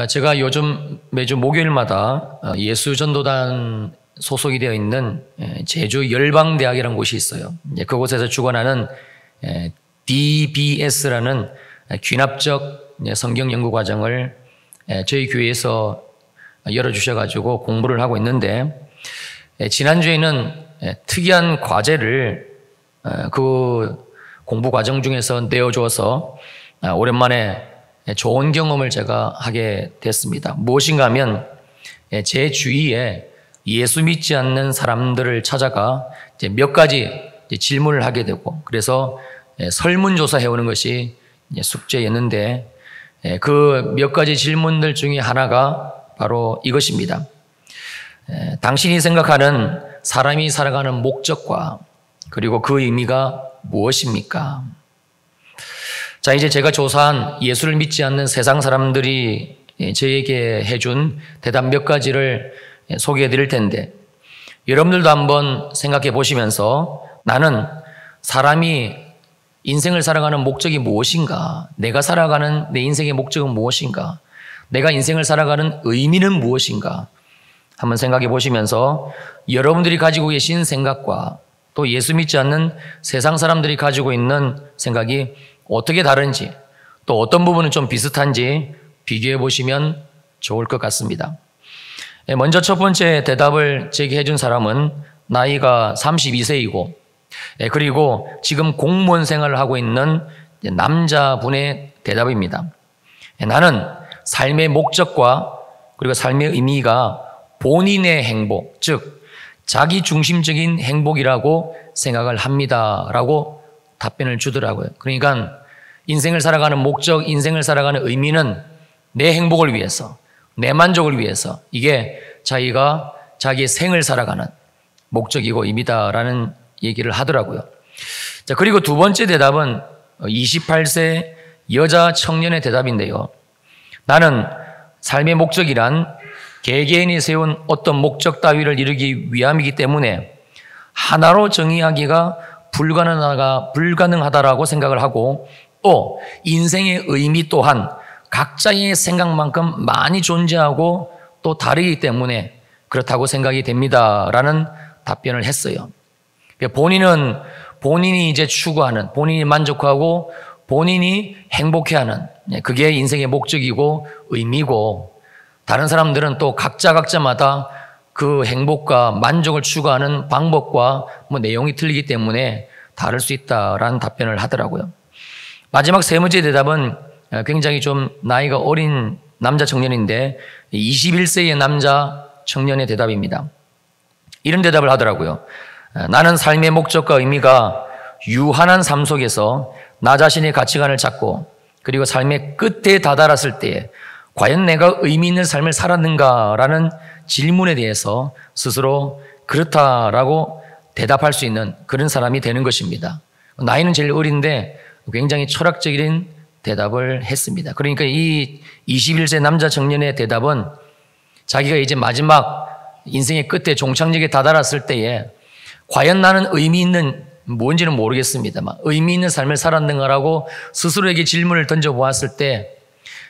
제가 요즘 매주 목요일마다 예수전도단 소속이 되어 있는 제주 열방대학이라는 곳이 있어요. 그곳에서 주관하는 DBS라는 귀납적 성경 연구 과정을 저희 교회에서 열어주셔가지고 공부를 하고 있는데, 지난주에는 특이한 과제를 그 공부 과정 중에서 내어주어서 오랜만에 좋은 경험을 제가 하게 됐습니다. 무엇인가 하면 제 주위에 예수 믿지 않는 사람들을 찾아가 몇 가지 질문을 하게 되고, 그래서 설문조사 해오는 것이 숙제였는데, 그 몇 가지 질문들 중에 하나가 바로 이것입니다. 당신이 생각하는 사람이 살아가는 목적과 그리고 그 의미가 무엇입니까? 자, 이제 제가 조사한 예수를 믿지 않는 세상 사람들이 저에게 해준 대답 몇 가지를 소개해 드릴 텐데, 여러분들도 한번 생각해 보시면서 나는 사람이 인생을 살아가는 목적이 무엇인가? 내가 살아가는 내 인생의 목적은 무엇인가? 내가 인생을 살아가는 의미는 무엇인가? 한번 생각해 보시면서 여러분들이 가지고 계신 생각과 또 예수 믿지 않는 세상 사람들이 가지고 있는 생각이 어떻게 다른지, 또 어떤 부분은 좀 비슷한지 비교해 보시면 좋을 것 같습니다. 먼저 첫 번째 대답을 제게 해준 사람은 나이가 32세이고 그리고 지금 공무원 생활을 하고 있는 남자분의 대답입니다. 나는 삶의 목적과 그리고 삶의 의미가 본인의 행복, 즉 자기 중심적인 행복이라고 생각을 합니다 라고 답변을 주더라고요. 그러니까 인생을 살아가는 목적, 인생을 살아가는 의미는 내 행복을 위해서, 내 만족을 위해서, 이게 자기가 자기의 생을 살아가는 목적이고 의미다라는 얘기를 하더라고요. 자, 그리고 두 번째 대답은 28세 여자 청년의 대답인데요. 나는 삶의 목적이란 개개인이 세운 어떤 목적 따위를 이루기 위함이기 때문에 하나로 정의하기가 불가능하다라고 생각을 하고, 또 인생의 의미 또한 각자의 생각만큼 많이 존재하고 또 다르기 때문에 그렇다고 생각이 됩니다 라는 답변을 했어요. 본인은 본인이 이제 추구하는, 본인이 만족하고 본인이 행복해하는, 그게 인생의 목적이고 의미고, 다른 사람들은 또 각자마다 그 행복과 만족을 추구하는 방법과 내용이 틀리기 때문에 다를 수 있다라는 답변을 하더라고요. 마지막 세 번째 대답은 굉장히 좀 나이가 어린 남자 청년인데 21세의 남자 청년의 대답입니다. 이런 대답을 하더라고요. 나는 삶의 목적과 의미가 유한한 삶 속에서 나 자신의 가치관을 찾고, 그리고 삶의 끝에 다다랐을 때 과연 내가 의미 있는 삶을 살았는가라는 질문에 대해서 스스로 그렇다라고 대답할 수 있는 그런 사람이 되는 것입니다. 나이는 제일 어린데 굉장히 철학적인 대답을 했습니다. 그러니까 이 21세 남자 청년의 대답은 자기가 이제 마지막 인생의 끝에 종착역에 다다랐을 때에 과연 나는 의미 있는, 뭔지는 모르겠습니다만 의미 있는 삶을 살았는가라고 스스로에게 질문을 던져보았을 때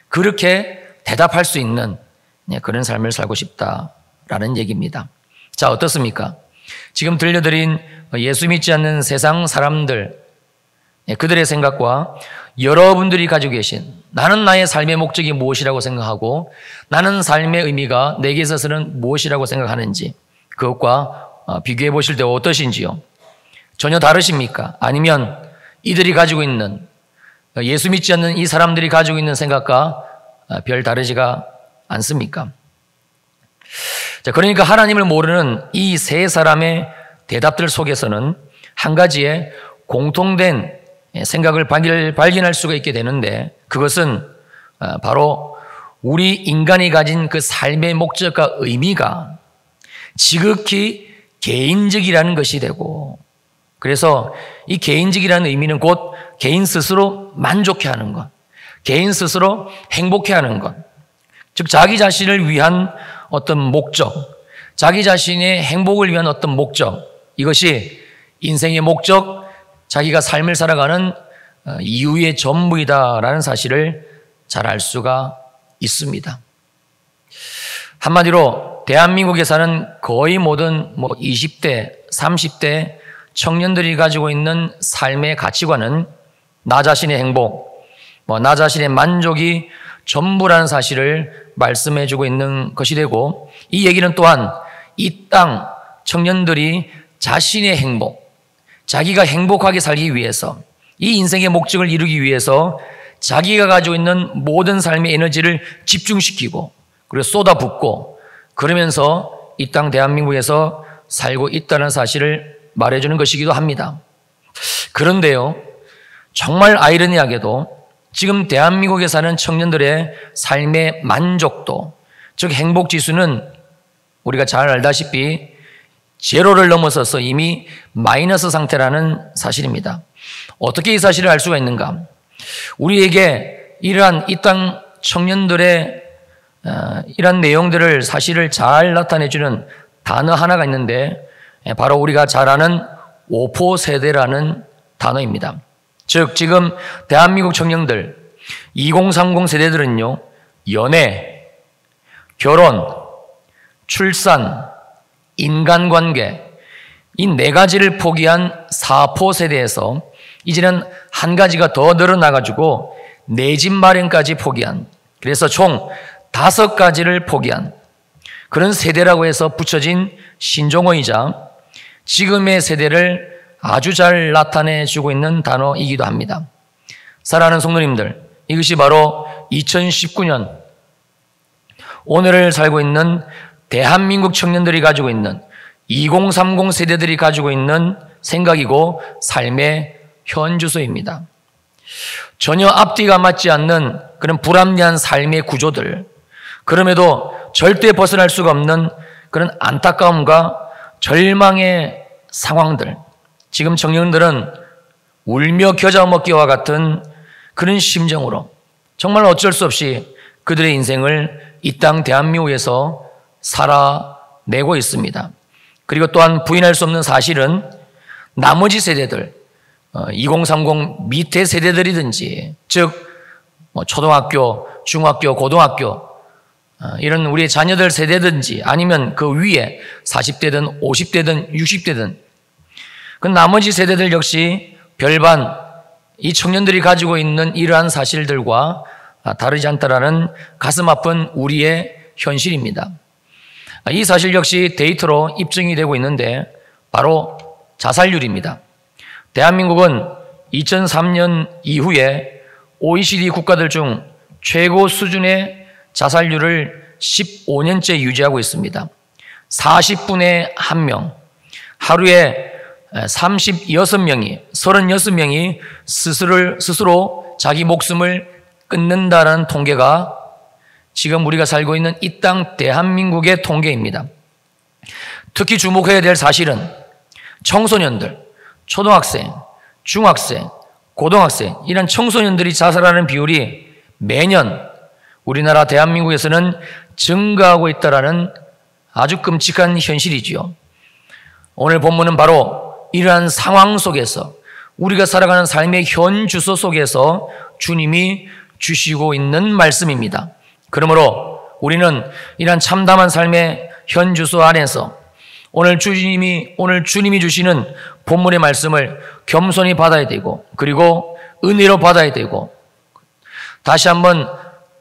그렇게 대답할 수 있는 그런 삶을 살고 싶다라는 얘기입니다. 자, 어떻습니까? 지금 들려드린 예수 믿지 않는 세상 사람들, 그들의 생각과 여러분들이 가지고 계신 나는 나의 삶의 목적이 무엇이라고 생각하고 나는 삶의 의미가 내게 있어서는 무엇이라고 생각하는지, 그것과 비교해 보실 때 어떠신지요? 전혀 다르십니까? 아니면 이들이 가지고 있는, 예수 믿지 않는 이 사람들이 가지고 있는 생각과 별 다르지가 않습니까? 자, 그러니까 하나님을 모르는 이 세 사람의 대답들 속에서는 한 가지의 공통된 생각을 발견할 수가 있게 되는데, 그것은 바로 우리 인간이 가진 그 삶의 목적과 의미가 지극히 개인적이라는 것이 되고, 그래서 이 개인적이라는 의미는 곧 개인 스스로 만족해하는 것, 개인 스스로 행복해하는 것, 즉 자기 자신을 위한 어떤 목적, 자기 자신의 행복을 위한 어떤 목적, 이것이 인생의 목적, 자기가 삶을 살아가는 이유의 전부이다라는 사실을 잘 알 수가 있습니다. 한마디로 대한민국에 사는 거의 모든 20대, 30대 청년들이 가지고 있는 삶의 가치관은 나 자신의 행복, 나 자신의 만족이 전부라는 사실을 말씀해주고 있는 것이 되고, 이 얘기는 또한 이 땅 청년들이 자신의 행복, 자기가 행복하게 살기 위해서, 이 인생의 목적을 이루기 위해서 자기가 가지고 있는 모든 삶의 에너지를 집중시키고 그리고 쏟아붓고 그러면서 이 땅 대한민국에서 살고 있다는 사실을 말해주는 것이기도 합니다. 그런데요, 정말 아이러니하게도 지금 대한민국에 사는 청년들의 삶의 만족도, 즉 행복지수는 우리가 잘 알다시피 제로를 넘어서서 이미 마이너스 상태라는 사실입니다. 어떻게 이 사실을 알 수가 있는가? 우리에게 이러한 이 땅 청년들의 이러한 내용들을, 사실을 잘 나타내주는 단어 하나가 있는데 바로 우리가 잘 아는 5포 세대라는 단어입니다. 즉 지금 대한민국 청년들 2030 세대들은요, 연애, 결혼, 출산, 인간관계, 이 네 가지를 포기한 4포 세대에서 이제는 한 가지가 더 늘어나가지고 내 집 마련까지 포기한, 그래서 총 5가지를 포기한 그런 세대라고 해서 붙여진 신종어이자 지금의 세대를 아주 잘 나타내주고 있는 단어이기도 합니다. 사랑하는 성도님들, 이것이 바로 2019년 오늘을 살고 있는 대한민국 청년들이 가지고 있는 2030 세대들이 가지고 있는 생각이고 삶의 현주소입니다. 전혀 앞뒤가 맞지 않는 그런 불합리한 삶의 구조들, 그럼에도 절대 벗어날 수가 없는 그런 안타까움과 절망의 상황들, 지금 청년들은 울며 겨자 먹기와 같은 그런 심정으로 정말 어쩔 수 없이 그들의 인생을 이 땅 대한민국에서 살아내고 있습니다. 그리고 또한 부인할 수 없는 사실은 나머지 세대들, 2030 밑에 세대들이든지, 즉 초등학교, 중학교, 고등학교 이런 우리의 자녀들 세대든지 아니면 그 위에 40대든 50대든 60대든 그 나머지 세대들 역시 별반 이 청년들이 가지고 있는 이러한 사실들과 다르지 않다라는 가슴 아픈 우리의 현실입니다. 이 사실 역시 데이터로 입증이 되고 있는데 바로 자살률입니다. 대한민국은 2003년 이후에 OECD 국가들 중 최고 수준의 자살률을 15년째 유지하고 있습니다. 40분의 1명, 하루에 36명이 스스로 자기 목숨을 끊는다는 통계가 지금 우리가 살고 있는 이 땅 대한민국의 통계입니다. 특히 주목해야 될 사실은 청소년들, 초등학생, 중학생, 고등학생 이런 청소년들이 자살하는 비율이 매년 우리나라 대한민국에서는 증가하고 있다는 아주 끔찍한 현실이지요. 오늘 본문은 바로 이러한 상황 속에서 우리가 살아가는 삶의 현 주소 속에서 주님이 주시고 있는 말씀입니다. 그러므로 우리는 이러한 참담한 삶의 현 주소 안에서 오늘 주님이 주시는 본문의 말씀을 겸손히 받아야 되고, 그리고 은혜로 받아야 되고, 다시 한번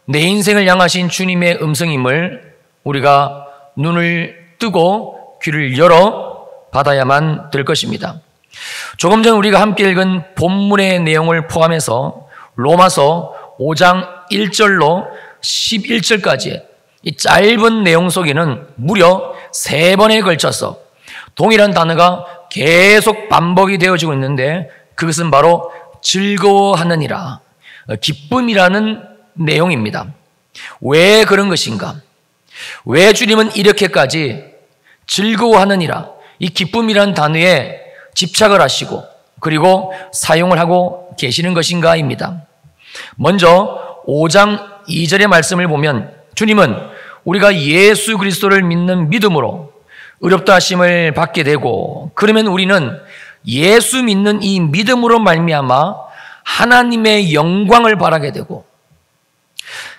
내 인생을 향하신 주님의 음성임을 우리가 눈을 뜨고 귀를 열어 받아야만 될 것입니다. 조금 전 우리가 함께 읽은 본문의 내용을 포함해서 로마서 5장 1절로 11절까지의 이 짧은 내용 속에는 무려 3번에 걸쳐서 동일한 단어가 계속 반복이 되어지고 있는데, 그것은 바로 즐거워하느니라, 기쁨이라는 내용입니다. 왜 그런 것인가? 왜 주님은 이렇게까지 즐거워하느니라, 이 기쁨이라는 단어에 집착을 하시고 그리고 사용을 하고 계시는 것인가입니다. 먼저 5장 2절의 말씀을 보면 주님은 우리가 예수 그리스도를 믿는 믿음으로 의롭다 하심을 받게 되고, 그러면 우리는 예수 믿는 이 믿음으로 말미암아 하나님의 영광을 바라게 되고,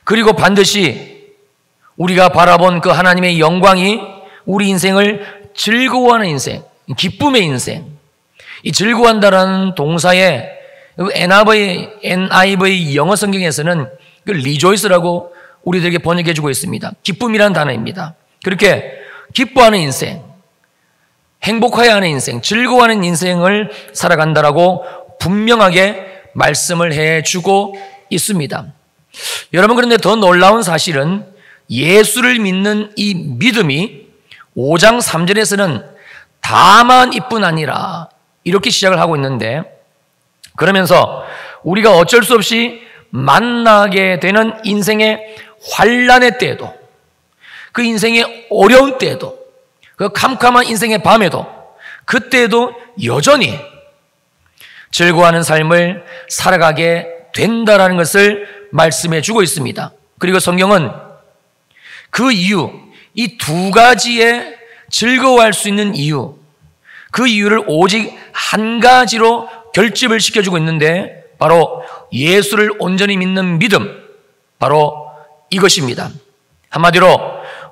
그리고 반드시 우리가 바라본 그 하나님의 영광이 우리 인생을 즐거워하는 인생, 기쁨의 인생. 이 즐거워한다라는 동사의 NIV 영어 성경에서는 그 rejoice라고 우리들에게 번역해 주고 있습니다. 기쁨이라는 단어입니다. 그렇게 기뻐하는 인생, 행복해하는 인생, 즐거워하는 인생을 살아간다라고 분명하게 말씀을 해주고 있습니다. 여러분, 그런데 더 놀라운 사실은 예수를 믿는 이 믿음이 5장 3절에서는 다만이뿐 아니라 이렇게 시작을 하고 있는데, 그러면서 우리가 어쩔 수 없이 만나게 되는 인생의 환난의 때에도, 그 인생의 어려운 때에도, 그 캄캄한 인생의 밤에도, 그때에도 여전히 즐거워하는 삶을 살아가게 된다라는 것을 말씀해 주고 있습니다. 그리고 성경은 그 이유, 이 두 가지의 즐거워할 수 있는 이유, 그 이유를 오직 한 가지로 결집을 시켜주고 있는데, 바로 예수를 온전히 믿는 믿음, 바로 이것입니다. 한마디로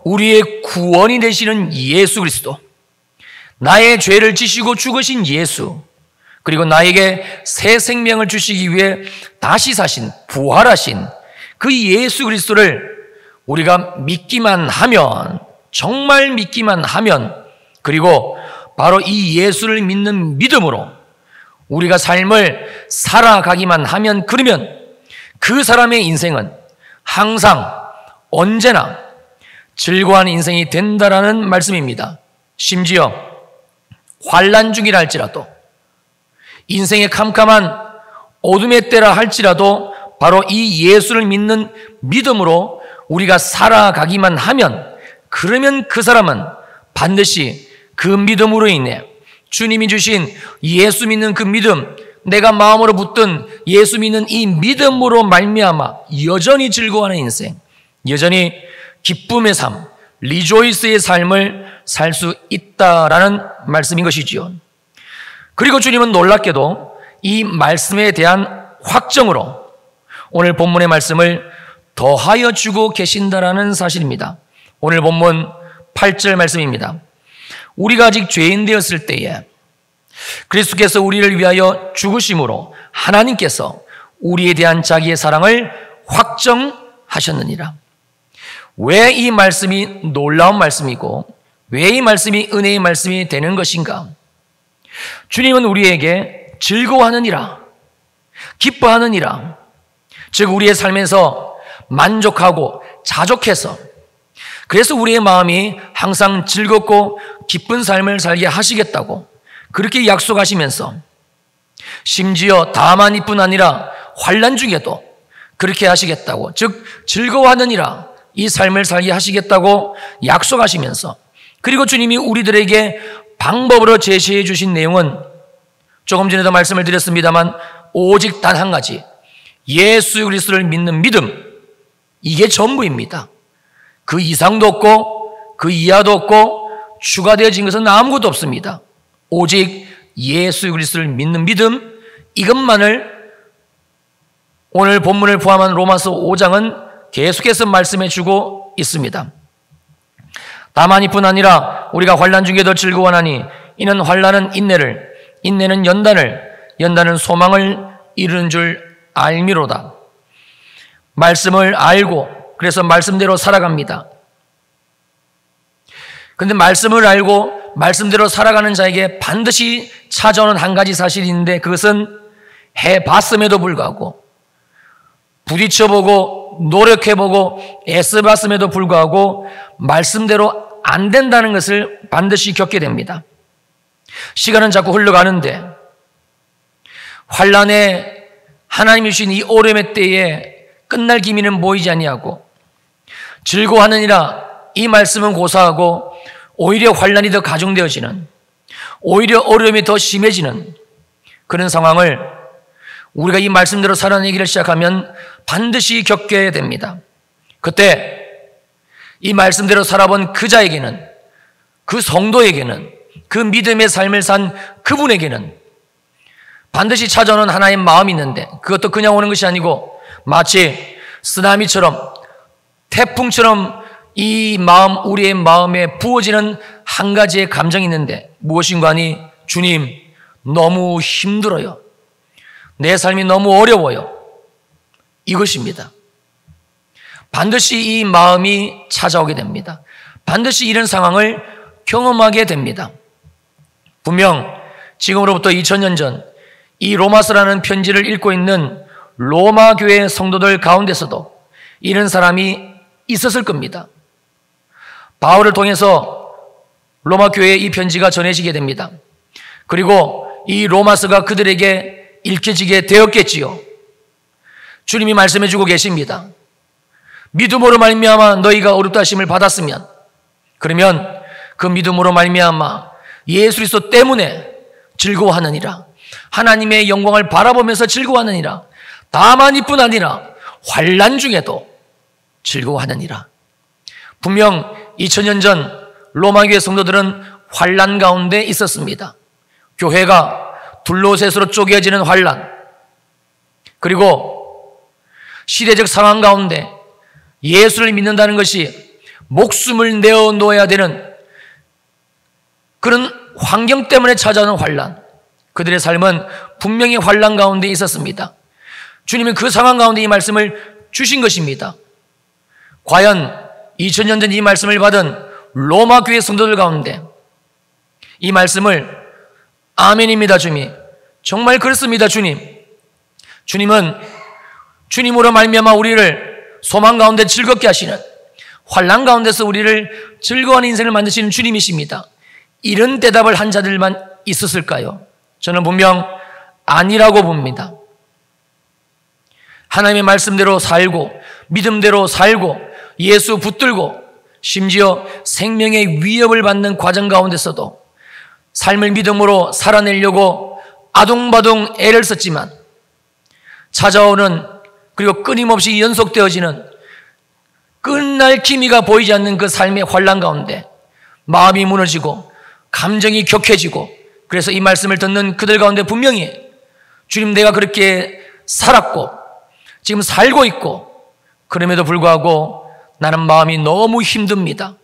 우리의 구원이 되시는 예수 그리스도, 나의 죄를 지시고 죽으신 예수, 그리고 나에게 새 생명을 주시기 위해 다시 사신, 부활하신 그 예수 그리스도를 우리가 믿기만 하면, 정말 믿기만 하면, 그리고 바로 이 예수를 믿는 믿음으로 우리가 삶을 살아가기만 하면, 그러면 그 사람의 인생은 항상 언제나 즐거워하는 인생이 된다라는 말씀입니다. 심지어 환난 중이라 할지라도, 인생의 캄캄한 어둠의 때라 할지라도 바로 이 예수를 믿는 믿음으로 우리가 살아가기만 하면, 그러면 그 사람은 반드시 그 믿음으로 인해 주님이 주신 예수 믿는 그 믿음, 내가 마음으로 붙든 예수 믿는 이 믿음으로 말미암아 여전히 즐거워하는 인생, 여전히 기쁨의 삶, 리조이스의 삶을 살 수 있다라는 말씀인 것이지요. 그리고 주님은 놀랍게도 이 말씀에 대한 확정으로 오늘 본문의 말씀을 더하여 주고 계신다라는 사실입니다. 오늘 본문 8절 말씀입니다. 우리가 아직 죄인 되었을 때에 그리스도께서 우리를 위하여 죽으심으로 하나님께서 우리에 대한 자기의 사랑을 확정하셨느니라. 왜 이 말씀이 놀라운 말씀이고 왜 이 말씀이 은혜의 말씀이 되는 것인가? 주님은 우리에게 즐거워하느니라, 기뻐하느니라, 즉 우리의 삶에서 만족하고 자족해서, 그래서 우리의 마음이 항상 즐겁고 기쁜 삶을 살게 하시겠다고 그렇게 약속하시면서, 심지어 다만이뿐 아니라 환난 중에도 그렇게 하시겠다고, 즉 즐거워하느니라, 이 삶을 살게 하시겠다고 약속하시면서, 그리고 주님이 우리들에게 방법으로 제시해 주신 내용은 조금 전에도 말씀을 드렸습니다만 오직 단 한 가지, 예수 그리스도를 믿는 믿음, 이게 전부입니다. 그 이상도 없고 그 이하도 없고 추가되어진 것은 아무것도 없습니다. 오직 예수 그리스도를 믿는 믿음, 이것만을 오늘 본문을 포함한 로마서 5장은 계속해서 말씀해 주고 있습니다. 다만이뿐 아니라 우리가 환난 중에도 즐거워하니 이는 환난은 인내를, 인내는 연단을, 연단은 소망을 이루는 줄 알미로다. 말씀을 알고 그래서 말씀대로 살아갑니다. 그런데 말씀을 알고 말씀대로 살아가는 자에게 반드시 찾아오는 한 가지 사실이 있는데, 그것은 해봤음에도 불구하고, 부딪혀보고 노력해보고 애써봤음에도 불구하고 말씀대로 안 된다는 것을 반드시 겪게 됩니다. 시간은 자꾸 흘러가는데 환난에 하나님이 주신 이 어려움의 때에 끝날 기미는 보이지 아니하고, 즐거워하느니라 이 말씀은 고사하고 오히려 환난이 더 가중되어지는, 오히려 어려움이 더 심해지는 그런 상황을 우리가 이 말씀대로 살아내기를 시작하면 반드시 겪게 됩니다. 그때 이 말씀대로 살아본 그 자에게는, 그 성도에게는, 그 믿음의 삶을 산 그분에게는 반드시 찾아오는 하나의 마음이 있는데, 그것도 그냥 오는 것이 아니고 마치 쓰나미처럼 태풍처럼 이 마음, 우리의 마음에 부어지는 한 가지의 감정이 있는데 무엇인가 하니 주님, 너무 힘들어요. 내 삶이 너무 어려워요. 이것입니다. 반드시 이 마음이 찾아오게 됩니다. 반드시 이런 상황을 경험하게 됩니다. 분명 지금으로부터 2000년 전 이 로마서라는 편지를 읽고 있는 로마 교회 성도들 가운데서도 이런 사람이 있었을 겁니다. 바울을 통해서 로마 교회에 이 편지가 전해지게 됩니다. 그리고 이 로마서가 그들에게 읽혀지게 되었겠지요. 주님이 말씀해 주고 계십니다. 믿음으로 말미암아 너희가 어렵다 하심을 받았으면, 그러면 그 믿음으로 말미암아 예수 그리스도 때문에 즐거워하느니라. 하나님의 영광을 바라보면서 즐거워하느니라. 다만 이뿐 아니라 환난 중에도 즐거워하느니라. 분명 2000년 전 로마교회 성도들은 환난 가운데 있었습니다. 교회가 둘로셋으로 쪼개지는 환난, 그리고 시대적 상황 가운데 예수를 믿는다는 것이 목숨을 내어놓아야 되는 그런 환경 때문에 찾아오는 환난, 그들의 삶은 분명히 환난 가운데 있었습니다. 주님은 그 상황 가운데 이 말씀을 주신 것입니다. 과연 2000년 전 이 말씀을 받은 로마 교회 성도들 가운데 이 말씀을 아멘입니다 주님, 정말 그렇습니다 주님, 주님은 주님으로 말미암아 우리를 소망 가운데 즐겁게 하시는, 환난 가운데서 우리를 즐거워하는 인생을 만드시는 주님이십니다. 이런 대답을 한 자들만 있었을까요? 저는 분명 아니라고 봅니다. 하나님의 말씀대로 살고 믿음대로 살고 예수 붙들고 심지어 생명의 위협을 받는 과정 가운데서도 삶을 믿음으로 살아내려고 아둥바둥 애를 썼지만 찾아오는, 그리고 끊임없이 연속되어지는 끝날 기미가 보이지 않는 그 삶의 환난 가운데 마음이 무너지고 감정이 격해지고, 그래서 이 말씀을 듣는 그들 가운데 분명히 주님, 내가 그렇게 살았고 지금 살고 있고 그럼에도 불구하고 나는 마음이 너무 힘듭니다.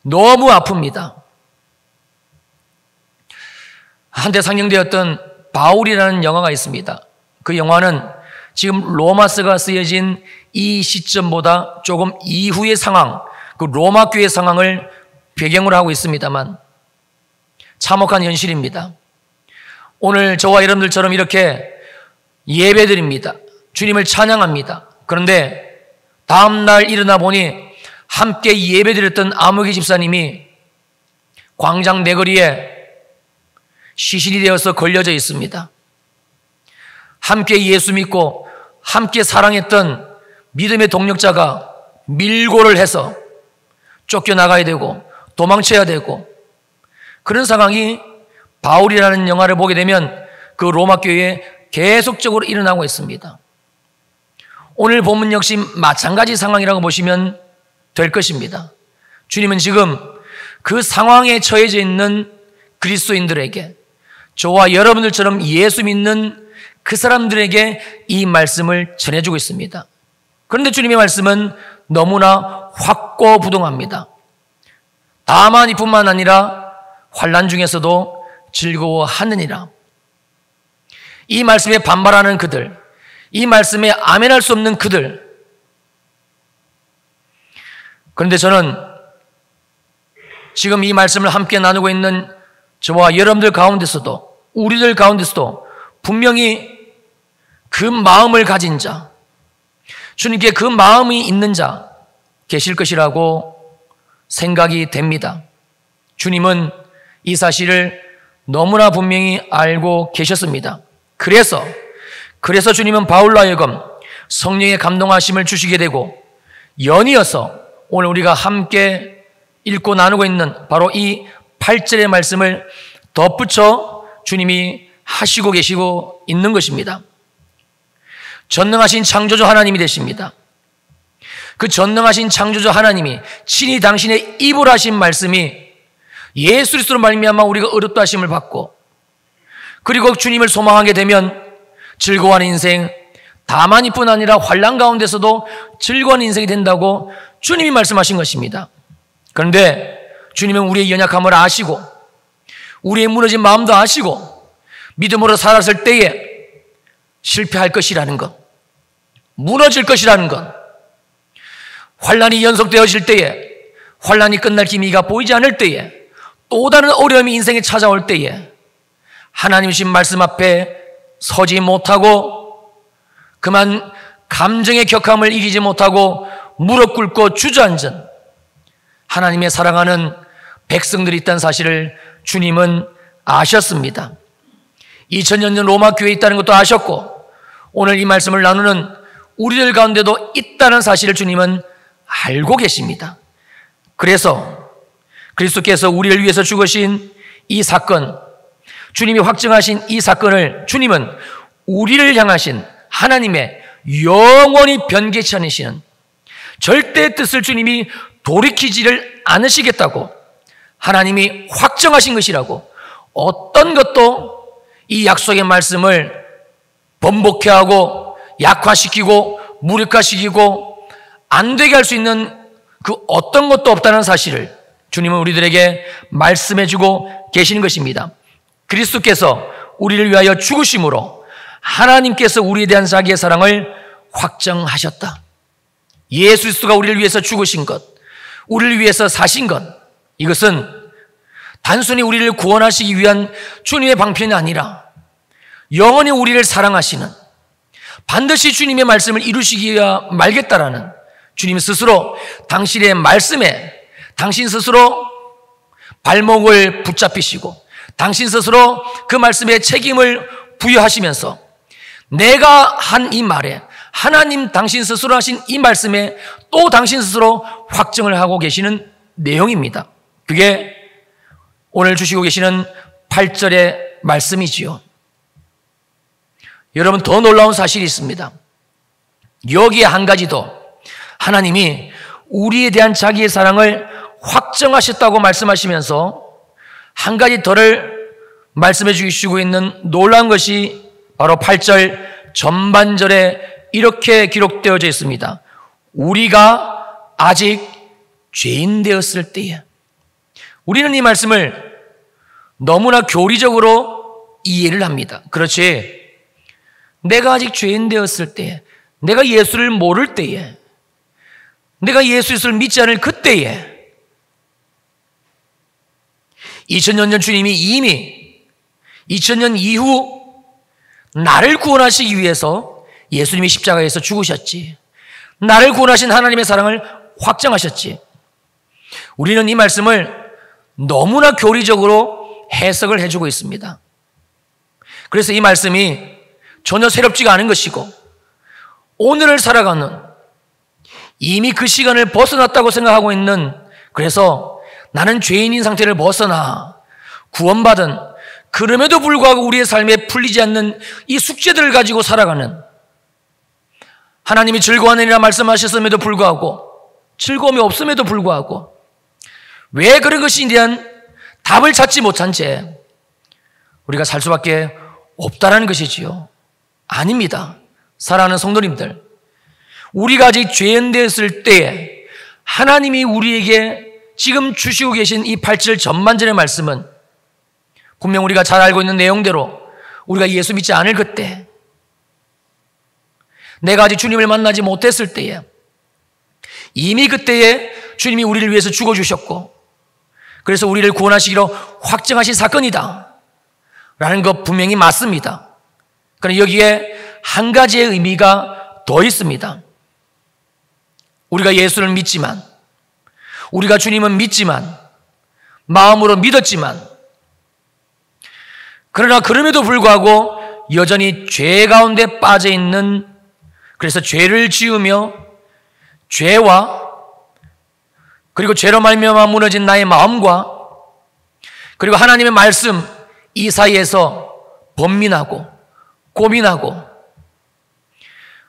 너무 아픕니다. 한때 상영되었던 바울이라는 영화가 있습니다. 그 영화는 지금 로마서가 쓰여진 이 시점보다 조금 이후의 상황, 그 로마 교회 상황을 배경으로 하고 있습니다만 참혹한 현실입니다. 오늘 저와 여러분들처럼 이렇게 예배드립니다. 주님을 찬양합니다. 그런데 다음날 일어나 보니 함께 예배드렸던 아무개 집사님이 광장 내거리에 시신이 되어서 걸려져 있습니다. 함께 예수 믿고 함께 사랑했던 믿음의 동력자가 밀고를 해서 쫓겨나가야 되고 도망쳐야 되고, 그런 상황이 바울이라는 영화를 보게 되면 그 로마 교회에 계속적으로 일어나고 있습니다. 오늘 본문 역시 마찬가지 상황이라고 보시면 될 것입니다. 주님은 지금 그 상황에 처해져 있는 그리스도인들에게, 저와 여러분들처럼 예수 믿는 그 사람들에게 이 말씀을 전해주고 있습니다. 그런데 주님의 말씀은 너무나 확고부동합니다. 다만 이뿐만 아니라 환난 중에서도 즐거워하느니라. 이 말씀에 반발하는 그들, 이 말씀에 아멘할 수 없는 그들, 그런데 저는 지금 이 말씀을 함께 나누고 있는 저와 여러분들 가운데서도, 우리들 가운데서도 분명히 그 마음을 가진 자, 주님께 그 마음이 있는 자 계실 것이라고 생각이 됩니다. 주님은 이 사실을 너무나 분명히 알고 계셨습니다. 그래서 주님은 바울로 하여금 성령의 감동하심을 주시게 되고, 연이어서 오늘 우리가 함께 읽고 나누고 있는 바로 이 8절의 말씀을 덧붙여 주님이 하시고 계시고 있는 것입니다. 전능하신 창조주 하나님이 되십니다. 그 전능하신 창조주 하나님이 친히 당신의 입으로 하신 말씀이 예수 그리스도로 말미암아 우리가 어렵다 하심을 받고, 그리고 주님을 소망하게 되면 즐거워하는 인생, 다만 이뿐 아니라 환난 가운데서도 즐거운 인생이 된다고 주님이 말씀하신 것입니다. 그런데 주님은 우리의 연약함을 아시고 우리의 무너진 마음도 아시고 믿음으로 살았을 때에 실패할 것이라는 것, 무너질 것이라는 것, 환난이 연속되어질 때에, 환난이 끝날 기미가 보이지 않을 때에, 또 다른 어려움이 인생에 찾아올 때에 하나님이신 말씀 앞에 서지 못하고 그만 감정의 격함을 이기지 못하고 무릎 꿇고 주저앉은 하나님의 사랑하는 백성들이 있다는 사실을 주님은 아셨습니다. 2000년 전 로마 교회에 있다는 것도 아셨고 오늘 이 말씀을 나누는 우리들 가운데도 있다는 사실을 주님은 알고 계십니다. 그래서 그리스도께서 우리를 위해서 죽으신 이 사건, 주님이 확증하신 이 사건을 주님은 우리를 향하신 하나님의 영원히 변개치 않으시는 절대 뜻을 주님이 돌이키지를 않으시겠다고 하나님이 확정하신 것이라고 어떤 것도 이 약속의 말씀을 번복해 하고 약화시키고 무력화시키고 안 되게 할 수 있는 그 어떤 것도 없다는 사실을 주님은 우리들에게 말씀해 주고 계시는 것입니다. 그리스도께서 우리를 위하여 죽으심으로 하나님께서 우리에 대한 자기의 사랑을 확정하셨다. 예수 그리스도가 우리를 위해서 죽으신 것, 우리를 위해서 사신 것, 이것은 단순히 우리를 구원하시기 위한 주님의 방편이 아니라 영원히 우리를 사랑하시는, 반드시 주님의 말씀을 이루시기야 말겠다라는 주님 스스로 당신의 말씀에 당신 스스로 발목을 붙잡히시고 당신 스스로 그 말씀에 책임을 부여하시면서 내가 한 이 말에 하나님 당신 스스로 하신 이 말씀에 또 당신 스스로 확정을 하고 계시는 내용입니다. 그게 오늘 주시고 계시는 8절의 말씀이지요. 여러분, 더 놀라운 사실이 있습니다. 여기에 한 가지 더, 하나님이 우리에 대한 자기의 사랑을 확정하셨다고 말씀하시면서 한 가지 더를 말씀해 주시고 있는 놀라운 것이 바로 8절 전반절에 이렇게 기록되어져 있습니다. 우리가 아직 죄인 되었을 때에. 우리는 이 말씀을 너무나 교리적으로 이해를 합니다. 그렇지, 내가 아직 죄인 되었을 때에, 내가 예수를 모를 때에, 내가 예수를 믿지 않을 그때에 2000년 전 주님이 이미 2000년 이후 나를 구원하시기 위해서 예수님이 십자가에서 죽으셨지, 나를 구원하신 하나님의 사랑을 확정하셨지. 우리는 이 말씀을 너무나 교리적으로 해석을 해주고 있습니다. 그래서 이 말씀이 전혀 새롭지가 않은 것이고 오늘을 살아가는, 이미 그 시간을 벗어났다고 생각하고 있는, 그래서 나는 죄인인 상태를 벗어나 구원받은, 그럼에도 불구하고 우리의 삶에 풀리지 않는 이 숙제들을 가지고 살아가는, 하나님이 즐거워하느니라 말씀하셨음에도 불구하고 즐거움이 없음에도 불구하고 왜 그런 것에 대한 답을 찾지 못한 채 우리가 살 수밖에 없다라는 것이지요. 아닙니다. 사랑하는 성도님들, 우리가 아직 죄인 되었을 때에 하나님이 우리에게 지금 주시고 계신 이 8절 전반전의 말씀은 분명 우리가 잘 알고 있는 내용대로 우리가 예수 믿지 않을 그때, 내가 아직 주님을 만나지 못했을 때에, 이미 그때에 주님이 우리를 위해서 죽어주셨고 그래서 우리를 구원하시기로 확정하신 사건이다 라는 것 분명히 맞습니다. 그러나 여기에 한 가지의 의미가 더 있습니다. 우리가 예수를 믿지만, 우리가 주님은 믿지만, 마음으로 믿었지만, 그러나 그럼에도 불구하고 여전히 죄 가운데 빠져 있는, 그래서 죄를 지으며 죄와 그리고 죄로 말미암아 무너진 나의 마음과 그리고 하나님의 말씀, 이 사이에서 번민하고 고민하고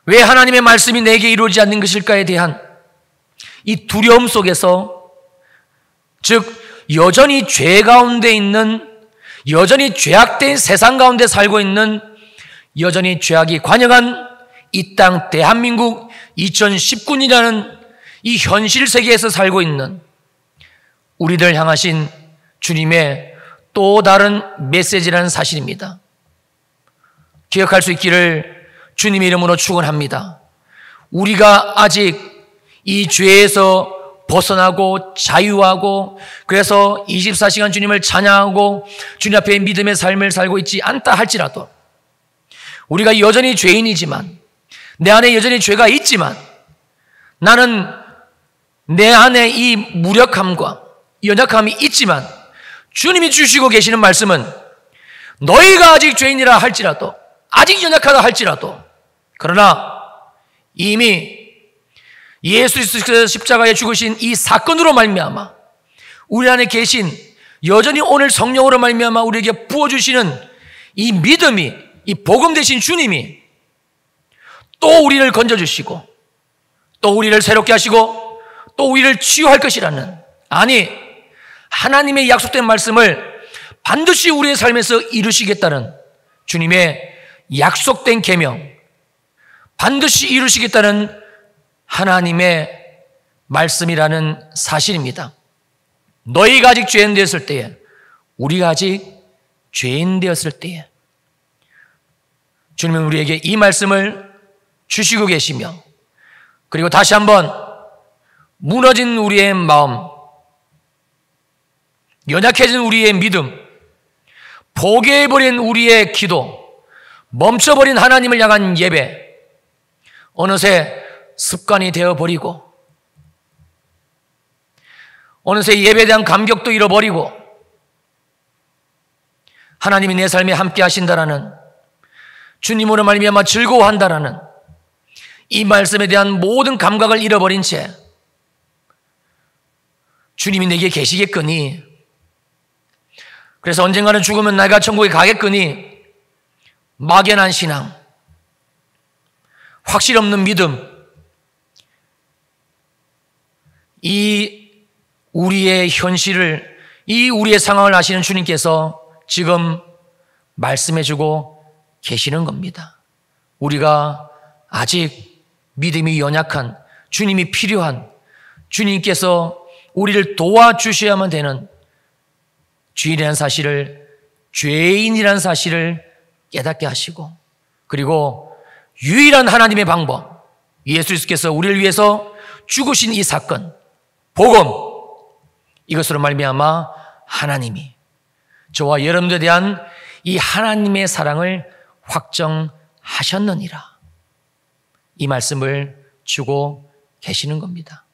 왜 하나님의 말씀이 내게 이루어지지 않는 것일까에 대한 이 두려움 속에서, 즉 여전히 죄 가운데 있는, 여전히 죄악된 세상 가운데 살고 있는, 여전히 죄악이 관영한 이 땅 대한민국 2019년이라는 이 현실 세계에서 살고 있는 우리들 향하신 주님의 또 다른 메시지라는 사실입니다. 기억할 수 있기를 주님의 이름으로 축원합니다. 우리가 아직 이 죄에서 벗어나고 자유하고 그래서 24시간 주님을 찬양하고 주님 앞에 믿음의 삶을 살고 있지 않다 할지라도 우리가 여전히 죄인이지만 내 안에 여전히 죄가 있지만 나는 내 안에 이 무력함과 연약함이 있지만 주님이 주시고 계시는 말씀은 너희가 아직 죄인이라 할지라도 아직 연약하다 할지라도 그러나 이미 예수 그리스도께서 십자가에 죽으신 이 사건으로 말미암아 우리 안에 계신 여전히 오늘 성령으로 말미암아 우리에게 부어주시는 이 믿음이 이 복음 되신 주님이 또 우리를 건져주시고 또 우리를 새롭게 하시고 또 우리를 치유할 것이라는 아니 하나님의 약속된 말씀을 반드시 우리의 삶에서 이루시겠다는 주님의 약속된 계명 반드시 이루시겠다는 하나님의 말씀이라는 사실입니다. 너희가 아직 죄인 되었을 때에 우리가 아직 죄인 되었을 때에 주님은 우리에게 이 말씀을 주시고 계시며 그리고 다시 한번 무너진 우리의 마음 연약해진 우리의 믿음 포기해버린 우리의 기도 멈춰버린 하나님을 향한 예배 어느새 습관이 되어버리고 어느새 예배에 대한 감격도 잃어버리고 하나님이 내 삶에 함께 하신다라는 주님으로 말미암아 즐거워한다라는 이 말씀에 대한 모든 감각을 잃어버린 채 주님이 내게 계시겠거니 그래서 언젠가는 죽으면 내가 천국에 가겠거니 막연한 신앙 확실 없는 믿음 이 우리의 현실을 이 우리의 상황을 아시는 주님께서 지금 말씀해주고 계시는 겁니다. 우리가 아직 믿음이 연약한 주님이 필요한 주님께서 우리를 도와주셔야만 되는 죄인이라는 사실을 깨닫게 하시고 그리고 유일한 하나님의 방법 예수 그리스도께서 우리를 위해서 죽으신 이 사건 복음 이것으로 말미암아 하나님이 저와 여러분들에 대한 이 하나님의 사랑을 확정하셨느니라 이 말씀을 주고 계시는 겁니다.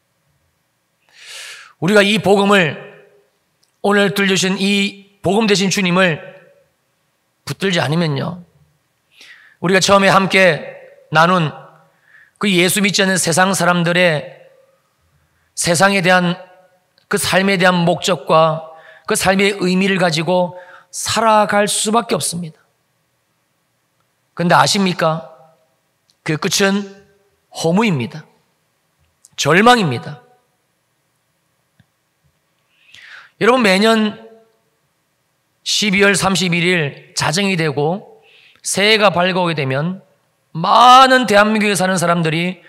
우리가 이 복음을 오늘 들려주신 이 복음 되신 주님을 붙들지 않으면요 우리가 처음에 함께 나눈 그 예수 믿지 않는 세상 사람들의 세상에 대한 그 삶에 대한 목적과 그 삶의 의미를 가지고 살아갈 수밖에 없습니다. 그런데 아십니까? 그 끝은 허무입니다. 절망입니다. 여러분 매년 12월 31일 자정이 되고 새해가 밝아오게 되면 많은 대한민국에 사는 사람들이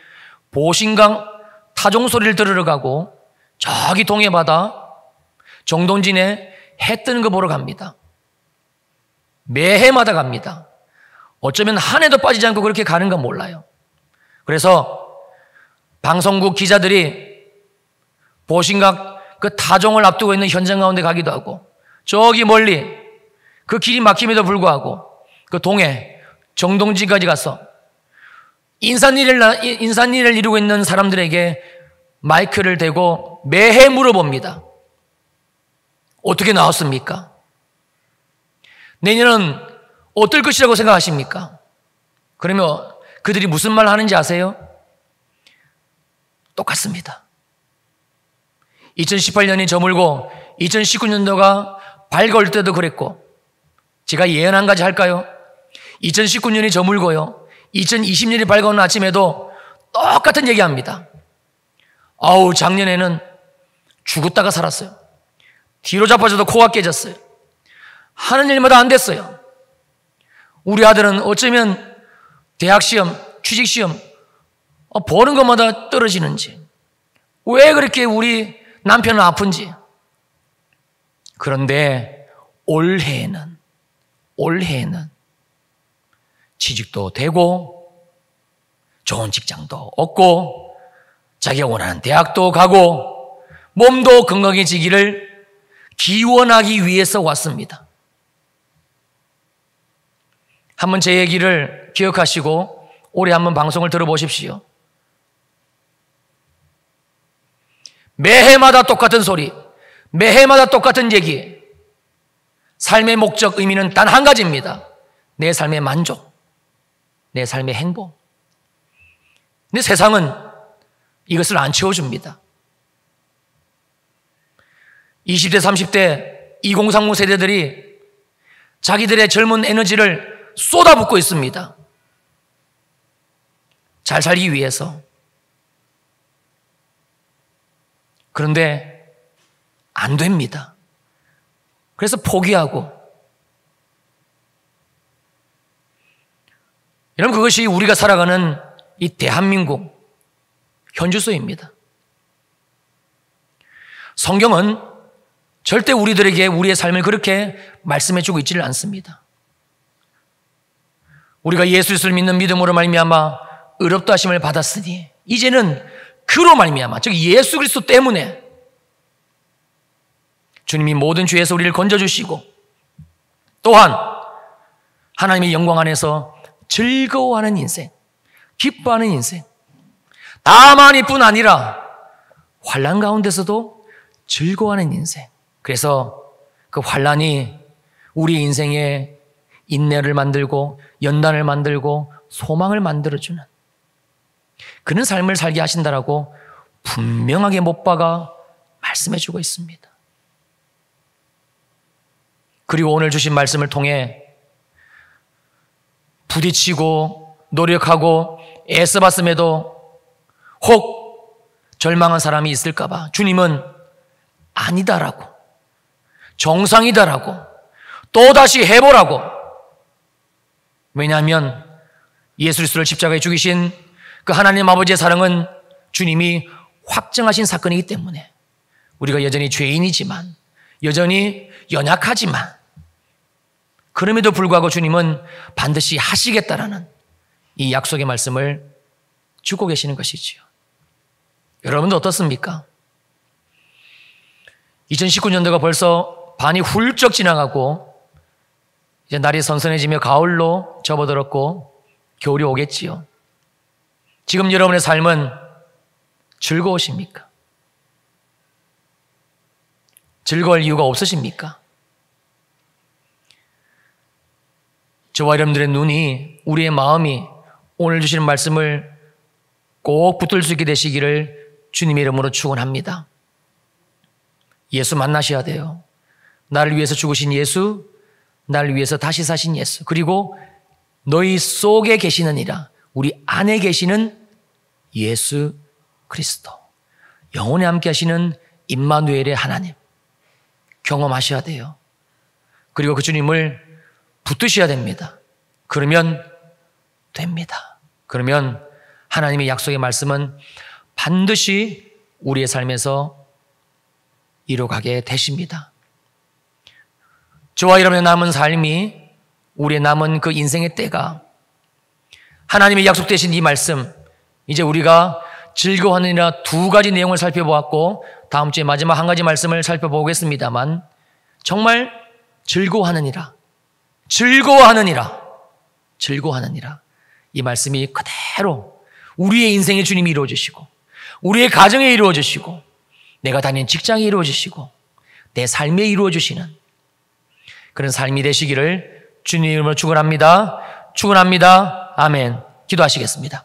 보신강 타종소리를 들으러 가고 저기 동해바다 정동진에 해 뜨는 거 보러 갑니다. 매해마다 갑니다. 어쩌면 한 해도 빠지지 않고 그렇게 가는가 몰라요. 그래서 방송국 기자들이 보신강 그 타종을 앞두고 있는 현장 가운데 가기도 하고 저기 멀리 그 길이 막힘에도 불구하고 그 동해 정동진까지 가서 인산일을 이루고 있는 사람들에게 마이크를 대고 매해 물어봅니다. 어떻게 나왔습니까? 내년은 어떨 것이라고 생각하십니까? 그러면 그들이 무슨 말 하는지 아세요? 똑같습니다. 2018년이 저물고 2019년도가 밝아올 때도 그랬고 제가 예언 한 가지 할까요? 2019년이 저물고요 2020년이 밝아오는 아침에도 똑같은 얘기합니다. 아우 작년에는 죽었다가 살았어요. 뒤로 자빠져도 코가 깨졌어요. 하는 일마다 안 됐어요. 우리 아들은 어쩌면 대학시험, 취직시험 보는 것마다 떨어지는지 왜 그렇게 우리 남편은 아픈지. 그런데 올해에는 취직도 되고 좋은 직장도 얻고 자기가 원하는 대학도 가고 몸도 건강해지기를 기원하기 위해서 왔습니다. 한번 제 얘기를 기억하시고 올해 한번 방송을 들어보십시오. 매해마다 똑같은 소리, 매해마다 똑같은 얘기. 삶의 목적, 의미는 단 한 가지입니다. 내 삶의 만족, 내 삶의 행복. 근데 세상은 이것을 안 채워줍니다. 20대, 30대, 2030 세대들이 자기들의 젊은 에너지를 쏟아붓고 있습니다. 잘 살기 위해서. 그런데 안 됩니다. 그래서 포기하고. 여러분, 그것이 우리가 살아가는 이 대한민국 현주소입니다. 성경은 절대 우리들에게 우리의 삶을 그렇게 말씀해주고 있지를 않습니다. 우리가 예수 그리스도를 믿는 믿음으로 말미암아 의롭다 하심을 받았으니 이제는 그로 말미암아, 즉 예수 그리스도 때문에 주님이 모든 죄에서 우리를 건져주시고 또한 하나님의 영광 안에서 즐거워하는 인생, 기뻐하는 인생, 다만 이뿐 아니라 환난 가운데서도 즐거워하는 인생. 그래서 그 환난이 우리 인생에 인내를 만들고 연단을 만들고 소망을 만들어주는 그런 삶을 살게 하신다라고 분명하게 못 박아 말씀해주고 있습니다. 그리고 오늘 주신 말씀을 통해 부딪히고 노력하고 애써봤음에도 혹 절망한 사람이 있을까 봐 주님은 아니다라고, 정상이다라고, 또다시 해보라고. 왜냐하면 예수 그리스도를 십자가에 죽이신 그 하나님 아버지의 사랑은 주님이 확정하신 사건이기 때문에 우리가 여전히 죄인이지만, 여전히 연약하지만, 그럼에도 불구하고 주님은 반드시 하시겠다라는 이 약속의 말씀을 주고 계시는 것이지요. 여러분도 어떻습니까? 2019년도가 벌써 반이 훌쩍 지나가고 이제 날이 선선해지며 가을로 접어들었고 겨울이 오겠지요. 지금 여러분의 삶은 즐거우십니까? 즐거울 이유가 없으십니까? 저와 여러분들의 눈이, 우리의 마음이 오늘 주시는 말씀을 꼭 붙들 수 있게 되시기를 주님의 이름으로 축원합니다. 예수 만나셔야 돼요. 나를 위해서 죽으신 예수, 나를 위해서 다시 사신 예수, 그리고 너희 속에 계시느니라, 우리 안에 계시는 예수 그리스도, 영원히 함께 하시는 임마누엘의 하나님 경험하셔야 돼요. 그리고 그 주님을 붙드셔야 됩니다. 그러면 됩니다. 그러면 하나님의 약속의 말씀은 반드시 우리의 삶에서 이루어가게 되십니다. 저와 여러분의 남은 삶이, 우리의 남은 그 인생의 때가 하나님의 약속되신 이 말씀, 이제 우리가 즐거워하느니라 두 가지 내용을 살펴보았고 다음 주에 마지막 한 가지 말씀을 살펴보겠습니다만, 정말 즐거워하느니라, 이 말씀이 그대로 우리의 인생에 주님이 이루어지시고 우리의 가정에 이루어지시고 내가 다니는 직장에 이루어지시고 내 삶에 이루어지시는 그런 삶이 되시기를 주님의 이름으로 축원합니다. 아멘. 기도하시겠습니다.